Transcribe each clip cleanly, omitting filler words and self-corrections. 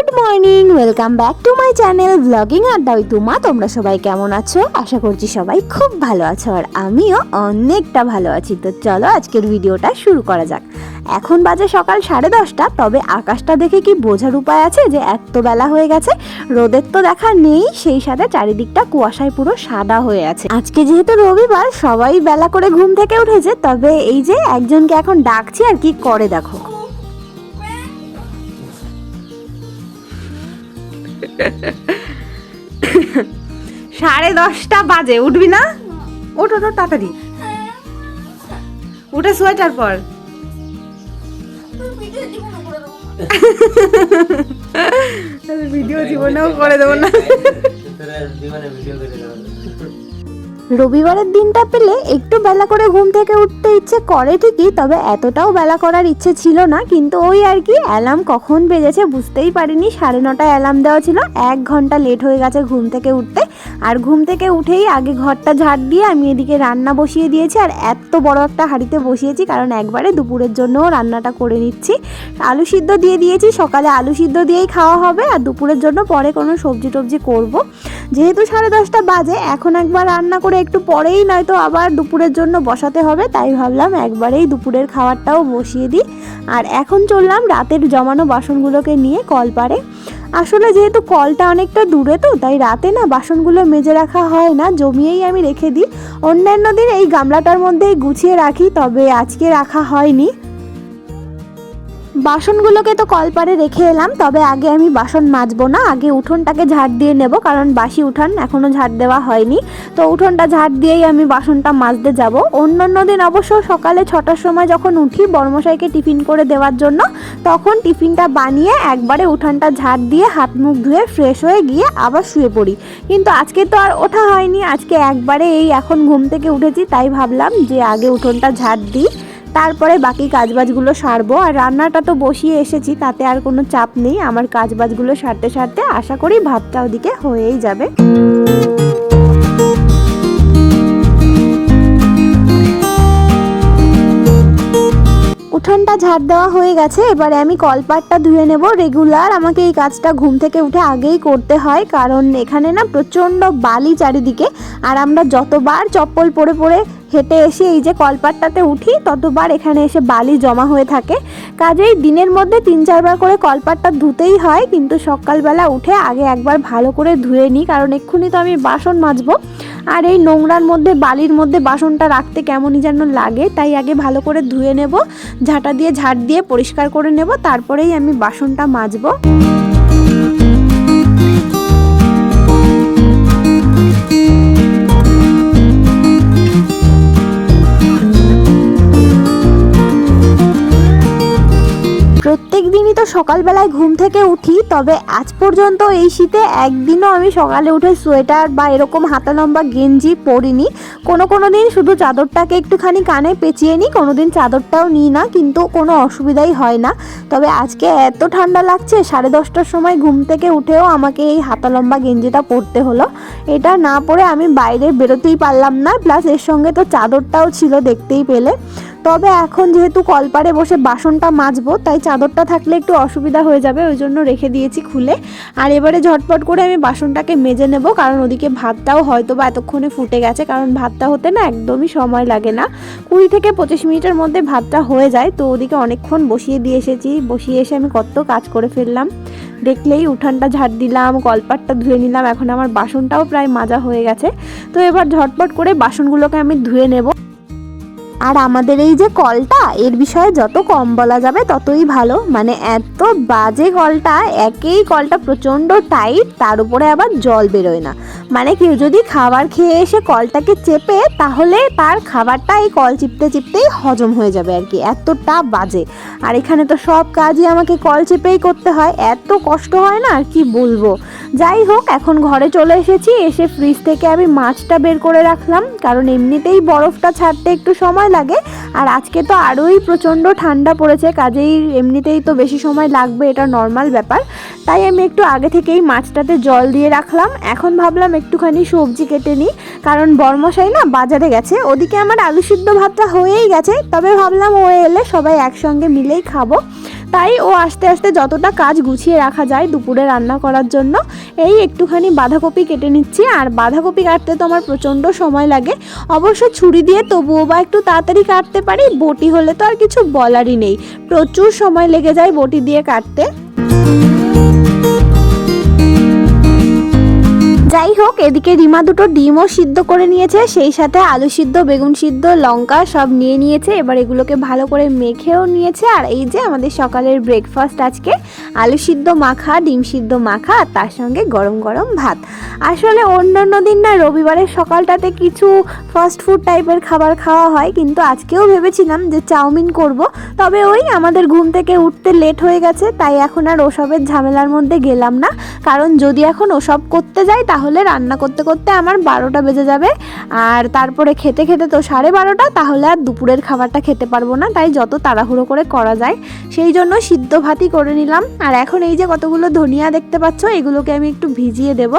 Good morning, welcome back to my channel blogging আড্ডা with Uma. তোমরা সবাই কেমন আছো? আশা করছি সবাই খুব ভালো আছো, আর আমিও অনেকটা ভালো আছি। তো চলো আজকের ভিডিওটা শুরু করা যাক। এখন বাজে সকাল 10:30, তবে আকাশটা দেখে কি বোঝার উপায় আছে যে এত বেলা হয়ে গেছে? রোদের তো দেখা নেই, সেই সাথে চারিদিকটা কুয়াশায় পুরো সাদা হয়ে আছে। আজকে যেহেতু রবিবার, সবাই বেলা করে ঘুম থেকে উঠেছে, তবে এই যে একজনকে এখন ডাকছি আর কি করে দেখো। 10:30 বাজে, উঠবি না? ওঠ ওঠ তাড়াতাড়ি উঠে সোয়েটার পর। ভিডিও জীবনেও করে দেবো না। রবিবারের দিনটা পেলে একটু বেলা করে ঘুম থেকে উঠতে ইচ্ছে করে ঠিকই, তবে এতটাও বেলা করার ইচ্ছে ছিল না। কিন্তু ওই আর কি, অ্যালার্ম কখন বেজেছে বুঝতেই পারিনি। 9:30 অ্যালার্ম দেওয়া ছিল, 1 ঘন্টা লেট হয়ে গেছে ঘুম থেকে উঠতে। আর ঘুম থেকে উঠেই আগে ঘরটা ঝাড় দিয়ে আমি এদিকে রান্না বসিয়ে দিয়েছি। আর এত বড় একটা হাঁড়িতে বসিয়েছি, কারণ একবারে দুপুরের জন্যও রান্নাটা করে নিচ্ছি। আলু সিদ্ধ দিয়ে দিয়েছি, সকালে আলু সিদ্ধ দিয়েই খাওয়া হবে, আর দুপুরের জন্য পরে কোনো সবজি টবজি করবো। যেহেতু 10:30 বাজে, এখন একবার রান্না করে একটু পরেই নয়তো আবার দুপুরের জন্য বসাতে হবে, তাই ভাবলাম একবারেই দুপুরের খাবারটাও বসিয়ে দিই। আর এখন চললাম রাতের জমানো বাসনগুলোকে নিয়ে কলপারে। আসলে যেহেতু কলটা অনেকটা দূরে, তো তাই রাতে না বাসনগুলো মেজে রাখা হয় না, জমিয়েই আমি রেখে দিই। অন্যান্য দিন এই গামলাটার মধ্যেই গুছিয়ে রাখি, তবে আজকে রাখা হয়নি। বাসনগুলোকে তো কলপারে রেখে এলাম, তবে আগে আমি বাসন মাজবো না, আগে উঠোনটাকে ঝাড় দিয়ে নেব, কারণ বাসি উঠান এখনও ঝাড় দেওয়া হয়নি। তো উঠোনটা ঝাড় দিয়েই আমি বাসনটা মাজতে যাব। অন্যান্য দিন অবশ্য সকালে 6টার সময় যখন উঠি বর্মশাইকে টিফিন করে দেওয়ার জন্য, তখন টিফিনটা বানিয়ে একবারে উঠানটা ঝাড় দিয়ে হাত মুখ ধুয়ে ফ্রেশ হয়ে গিয়ে আবার শুয়ে পড়ি। কিন্তু আজকে তো আর ওঠা হয়নি, আজকে একবারে এই এখন ঘুম থেকে উঠেছি, তাই ভাবলাম যে আগে উঠোনটা ঝাড় দিই, তারপরে বাকি কাজবাজগুলো সারবো। আর রান্নাটা তো বসিয়ে এসেছি, তাতে আর কোনো চাপ নেই। আমার কাজবাজগুলো সারতে সারতে আশা করি ভাতটা ওদিকে হয়েই যাবে। উঠোনটা ঝাড় দেওয়া হয়ে গেছে, এবারে আমি কলপাটটা ধুয়ে নেব। রেগুলার আমাকে এই কাজটা ঘুম থেকে উঠে আগেই করতে হয়, কারণ এখানে না প্রচণ্ড বালি চারিদিকে। আর আমরা যতবার চপ্পল পরে পরে হেঁটে এসে এই যে কলপাটটাতে উঠি, ততবার এখানে এসে বালি জমা হয়ে থাকে। কাজেই দিনের মধ্যে 3-4 বার করে কলপাটটা ধুতেই হয়, কিন্তু সকালবেলা উঠে আগে একবার ভালো করে ধুয়ে নিই, কারণ এক্ষুনি তো আমি বাসন মাজবো। আর এই নোংরার মধ্যে বালির মধ্যে বাসনটা রাখতে কেমনই যেন লাগে, তাই আগে ভালো করে ধুয়ে নেব, ঝাঁটা দিয়ে ঝাড় দিয়ে পরিষ্কার করে নেব, তারপরেই আমি বাসনটা মাজবো। প্রত্যেক দিনই তো সকালবেলায় ঘুম থেকে উঠি, তবে আজ পর্যন্ত এই শীতে একদিনও আমি সকালে উঠে সোয়েটার বা এরকম হাতা লম্বা গেঞ্জি পরিনি। কোনো দিন শুধু চাদরটাকে একটুখানি কানে পেঁচিয়ে নিই, কোনো দিন চাদরটাও নিই না, কিন্তু কোনো অসুবিধাই হয় না। তবে আজকে এত ঠান্ডা লাগছে, 10:30টার সময় ঘুম থেকে উঠেও আমাকে এই হাতা লম্বা গেঞ্জিটা পরতে হলো। এটা না পরে আমি বাইরে বেরোতেই পারলাম না, প্লাস এর সঙ্গে তো চাদরটাও ছিল, দেখতেই পেলে। তবে এখন যেহেতু কলপারে বসে বাসনটা মাজবো, তাই চাদরটা থাকলে একটু অসুবিধা হয়ে যাবে, ওই জন্য রেখে দিয়েছি খুলে। আর এবারে ঝটপট করে আমি বাসনটাকে মেজে নেব, কারণ ওদিকে ভাতটাও হয়তো বা এতক্ষণে ফুটে গেছে, কারণ ভাতটা হতে না একদমই সময় লাগে না, 20 থেকে 25 মিনিটের মধ্যে ভাতটা হয়ে যায়। তো ওদিকে অনেকক্ষণ বসিয়ে দিয়ে এসেছি, বসিয়ে এসে আমি কত কাজ করে ফেললাম। দেখলেই উঠানটা ঝাড় দিলাম, কলপাটটা ধুয়ে নিলাম, এখন আমার বাসনটাও প্রায় মাজা হয়ে গেছে। তো এবার ঝটপট করে বাসনগুলোকে আমি ধুয়ে নেব। আর আমাদের এই যে কলটা, এর বিষয়ে যত কম বলা যাবে ততই ভালো। মানে এত বাজে কলটা, একেই কলটা প্রচণ্ড টাইট, তার উপরে আবার জল বেরোয় না। মানে কেউ যদি খাবার খেয়ে এসে কলটাকে চেপে, তাহলে তার খাবারটা এই কল চিপতে চিপতেই হজম হয়ে যাবে আর কি, এতটা বাজে। আর এখানে তো সব কাজই আমাকে কল চেপেই করতে হয়, এত কষ্ট হয় না আর কি বলবো। যাই হোক, এখন ঘরে চলে এসেছি, এসে ফ্রিজ থেকে আমি মাছটা বের করে রাখলাম, কারণ এমনিতেই বরফটা ছাড়তে একটু সময় লাগে। আর আজকে তো আরোই প্রচণ্ড ঠান্ডা পড়েছে, কাজেই এমনিতেই তো বেশি সময় লাগবে, এটা নর্মাল ব্যাপার। তাই আমি একটু আগে থেকেই মাছটাতে জল দিয়ে রাখলাম। এখন ভাবলাম একটুখানি সবজি কেটে নিই, কারণ বর্মশাই না বাজারে গেছে। ওদিকে আমার আলু সিদ্ধ ভাতটা হয়েই গেছে, তবে ভাবলাম ও এলে সবাই একসঙ্গে মিলেই খাবো। তাই ও আস্তে আস্তে যতটা কাজ গুছিয়ে রাখা যায় দুপুরে রান্না করার জন্য এই একটুখানি বাঁধাকপি কেটে নিচ্ছি। আর বাঁধাকপি কাটতে তো আমার প্রচণ্ড সময় লাগে, অবশ্য ছুরি দিয়ে তবুও বা একটু তাড়াতাড়ি কাটতে পারি, বটি হলে তো আর কিছু বলারই নেই, প্রচুর সময় লেগে যায় বটি দিয়ে কাটতে। যাই হোক, এদিকে রিমা দুটো ডিমও সিদ্ধ করে নিয়েছে, সেই সাথে আলু সিদ্ধ, বেগুন সিদ্ধ, লঙ্কা সব নিয়ে নিয়েছে। এবার এগুলোকে ভালো করে মেখেও নিয়েছে। আর এই যে আমাদের সকালের ব্রেকফাস্ট আজকে আলু সিদ্ধ মাখা, ডিম সিদ্ধ মাখা, আর তার সঙ্গে গরম গরম ভাত। আসলে অন্যান্য দিন না রবিবারের সকালটাতে কিছু ফাস্ট ফুড টাইপের খাবার খাওয়া হয়, কিন্তু আজকেও ভেবেছিলাম যে চাউমিন করব, তবে ওই আমাদের ঘুম থেকে উঠতে লেট হয়ে গেছে, তাই এখন আর ওসবের ঝামেলার মধ্যে গেলাম না। কারণ যদি এখন ওসব করতে যাই তাহলে রান্না করতে করতে আমার 12টা বেজে যাবে, আর তারপরে খেতে খেতে তো 12:30, তাহলে আর দুপুরের খাবারটা খেতে পারবো না। তাই যত তাড়াহুড়ো করে করা যায় সেই জন্য সিদ্ধ ভাতই করে নিলাম। আর এখন এই যে কতগুলো ধনিয়া দেখতে পাচ্ছ, এগুলোকে আমি একটু ভিজিয়ে দেব,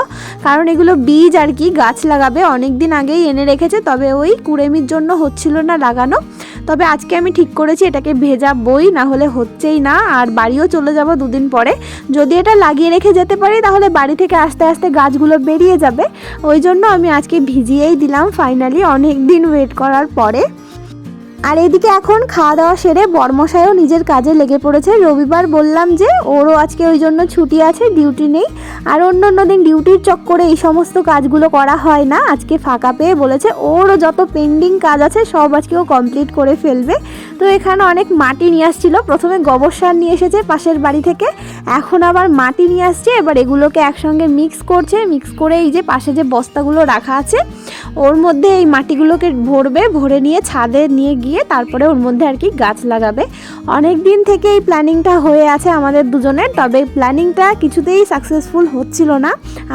কারণ এগুলো বীজ আর কি, গাছ লাগাবে, অনেক দিন আগেই এনে রেখেছে, তবে ওই কুড়েমির জন্য হচ্ছিল না লাগানো। তবে আজকে আমি ঠিক করেছি এটাকে ভেজাবই, না হলে হচ্ছেই না। আর বাড়িও চলে যাব দুদিন পরে, যদি এটা লাগিয়ে রেখে যেতে পারি তাহলে বাড়ি থেকে আস্তে আস্তে গাছগুলো বেরিয়ে যাবে, ওই জন্য আমি আজকে ভিজিয়েই দিলাম ফাইনালি, অনেক দিন ওয়েট করার পরে। আর এদিকে এখন খাওয়া দাওয়া সেরে বরমশাইও নিজের কাজে লেগে পড়েছে। রবিবার বললাম যে ওরও আজকে ওই জন্য ছুটি আছে, ডিউটি নেই, আর অন্য দিন ডিউটির চক্করে এই সমস্ত কাজগুলো করা হয় না। আজকে ফাঁকা পেয়ে বলেছে ওরও যত পেন্ডিং কাজ আছে সব আজকেও কমপ্লিট করে ফেলবে। তো এখানে অনেক মাটি নিয়ে আসছিল, প্রথমে গোবর সার নিয়ে এসেছে পাশের বাড়ি থেকে, এখন আবার মাটি নিয়ে আসছে। এবার এগুলোকে একসঙ্গে মিক্স করছে, মিক্স করে এই যে পাশে যে বস্তাগুলো রাখা আছে ওর মধ্যে এই মাটিগুলোকে ভরবে, ভরে নিয়ে ছাদে নিয়ে গিয়ে তারপরে ওর মধ্যে আর কি গাছ লাগাবে। অনেক দিন থেকে এই প্ল্যানিংটা হয়ে আছে আমাদের দুজনের, তবে প্ল্যানিংটা কিছুতেই সাকসেসফুল হচ্ছিল না,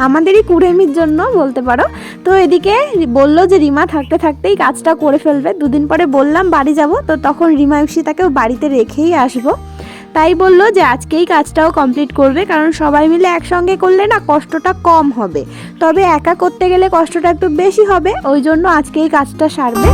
আমাদেরই কুড়েমির জন্য বলতে পারো। তো এদিকে বলল যে রিমা থাকতে থাকতেই কাজটা করে ফেলবে। দুদিন পরে বললাম বাড়ি যাব, তো তখন রিমা তাকেও বাড়িতে রেখেই আসবো, তাই বললো যে আজকেই কাজটাও কমপ্লিট করবে, কারণ সবাই মিলে একসঙ্গে করলে না কষ্টটা কম হবে, তবে একা করতে গেলে কষ্টটা একটু বেশি হবে, ওই জন্য আজকেই কাজটা সারবে।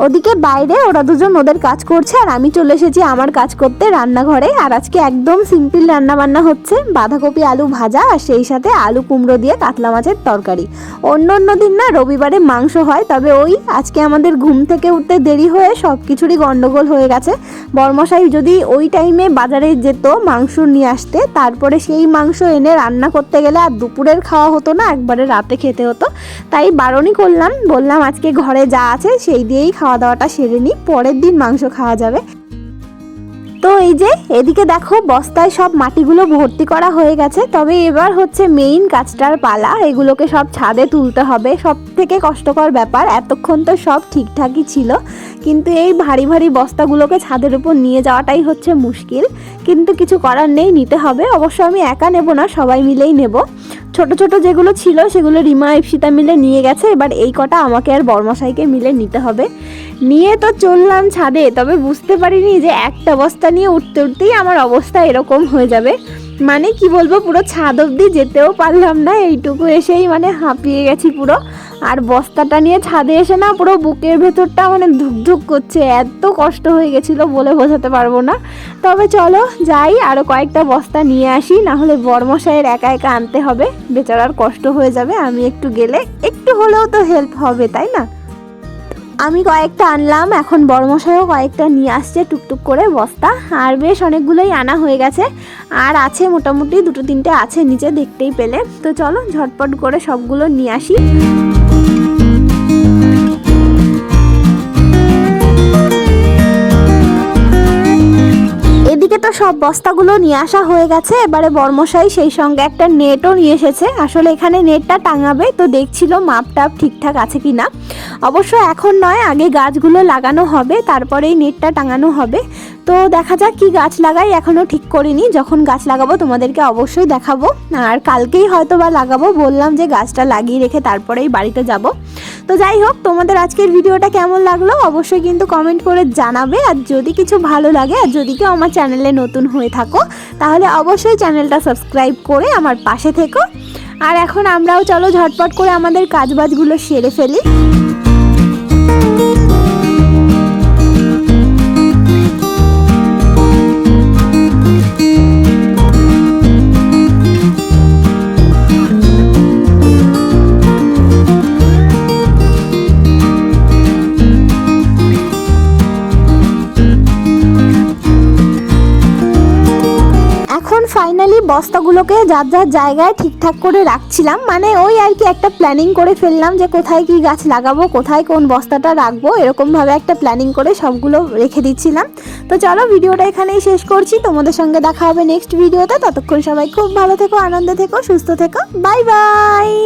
ওদিকে বাইরে ওরা দুজন ওদের কাজ করছে, আর আমি চলে এসেছি আমার কাজ করতে রান্নাঘরে। আর আজকে একদম সিম্পল রান্না বান্না হচ্ছে, বাঁধাকপি আলু ভাজা, আর সেই সাথে আলু কুমড়ো দিয়ে কাতলা মাছের তরকারি। অন্য দিন না রবিবারে মাংস হয়, তবে ওই আজকে আমাদের ঘুম থেকে উঠতে দেরি হয়ে সব কিছুরই গন্ডগোল হয়ে গেছে। বরমশাই যদি ওই টাইমে বাজারে যেত মাংস নিয়ে আসতে, তারপরে সেই মাংস এনে রান্না করতে গেলে আর দুপুরের খাওয়া হতো না, একবারে রাতে খেতে হতো, তাই বারণই করলাম, বললাম আজকে ঘরে যা আছে সেই দিয়েই খাওয়া দাওয়াটা সেরে নিই, পরের দিন মাংস খাওয়া যাবে। তো এই যে এদিকে দেখো বস্তায় সব মাটিগুলো ভর্তি করা হয়ে গেছে, তবে এবার হচ্ছে মেইন কাজটার পালা, এগুলোকে সব ছাদে তুলতে হবে। সব থেকে কষ্টকর ব্যাপার, এতক্ষণ তো সব ঠিকঠাকই ছিল, কিন্তু এই ভারী ভারী বস্তাগুলোকে ছাদের উপর নিয়ে যাওয়াটাই হচ্ছে মুশকিল, কিন্তু কিছু করার নেই, নিতে হবে। অবশ্য আমি একা নেব না, সবাই মিলেই নেব। ছোট ছোট যেগুলো ছিল সেগুলো রিমা ইপসিতা মিলে নিয়ে গেছে, এবার এই কটা আমাকে আর বরমশাইকে মিলে নিতে হবে। নিয়ে তো চললাম ছাদে, তবে বুঝতে পারিনি যে একটা বস্তা নিয়ে উঠতে উঠতেই আমার অবস্থা এরকম হয়ে যাবে, মানে কি বলবো, পুরো ছাদ অবধি যেতেও পারলাম না, এইটুকু এসেই মানে হাঁপিয়ে গেছি পুরো। আর বস্তাটা নিয়ে ছাদে এসে না পুরো বুকের ভেতরটা মানে ধুকধুক করছে, এত কষ্ট হয়ে গেছিলো বলে বোঝাতে পারবো না। তবে চলো যাই, আরও কয়েকটা বস্তা নিয়ে আসি, না হলে বরমশাইয়ের একা একা আনতে হবে, বেচারার কষ্ট হয়ে যাবে, আমি একটু গেলে একটু হলেও তো হেল্প হবে, তাই না? আমি কয়েকটা আনলাম, এখন বড়মশাইও কয়েকটা নিয়ে আসছে টুকটুক করে বস্তা, আর বেশ অনেকগুলোই আনা হয়ে গেছে, আর আছে মোটামুটি 2-3টে আছে নিচে, দেখতেই পেলে। তো চলো ঝটপট করে সবগুলো নিয়ে আসি। এদিকে তো সব বস্তাগুলো নিয়ে আসা হয়ে গেছে, এবারে বরমশাই সেই সঙ্গে একটা নেটও নিয়ে এসেছে। আসলে এখানে নেটটা টাঙাবে, তো দেখছিল মাপ টাপ ঠিকঠাক আছে কিনা। অবশ্য এখন নয়, আগে গাছগুলো লাগানো হবে, তারপরেই নেটটা টাঙানো হবে। তো দেখা যাক কি গাছ লাগাই, এখনও ঠিক করিনি, যখন গাছ লাগাবো তোমাদেরকে অবশ্যই দেখাবো। আর কালকেই হয়তো বা লাগাবো, বললাম যে গাছটা লাগিয়ে রেখে তারপরেই বাড়িতে যাব। তো যাই হোক, তোমাদের আজকের ভিডিওটা কেমন লাগলো অবশ্যই কিন্তু কমেন্ট করে জানাবে, আর যদি কিছু ভালো লাগে, আর যদি কেউ আমার চ্যানেলে নতুন হয়ে থাকো তাহলে অবশ্যই চ্যানেলটা সাবস্ক্রাইব করে আমার পাশে থেকো। আর এখন আমরাও চলো ঝটপট করে আমাদের কাজবাজগুলো সেরে ফেলি। ফাইনালি বস্তাগুলোকে যার যার জায়গায় ঠিকঠাক করে রাখছিলাম, মানে ওই আর কি একটা প্ল্যানিং করে ফেললাম যে কোথায় কি গাছ লাগাবো, কোথায় কোন বস্তাটা রাখবো, এরকমভাবে একটা প্ল্যানিং করে সবগুলো রেখে দিচ্ছিলাম। তো চলো ভিডিওটা এখানেই শেষ করছি, তোমাদের সঙ্গে দেখা হবে নেক্সট ভিডিওতে। ততক্ষণ সবাই খুব ভালো থেকো, আনন্দে থেকো, সুস্থ থেকো, বাই বাই।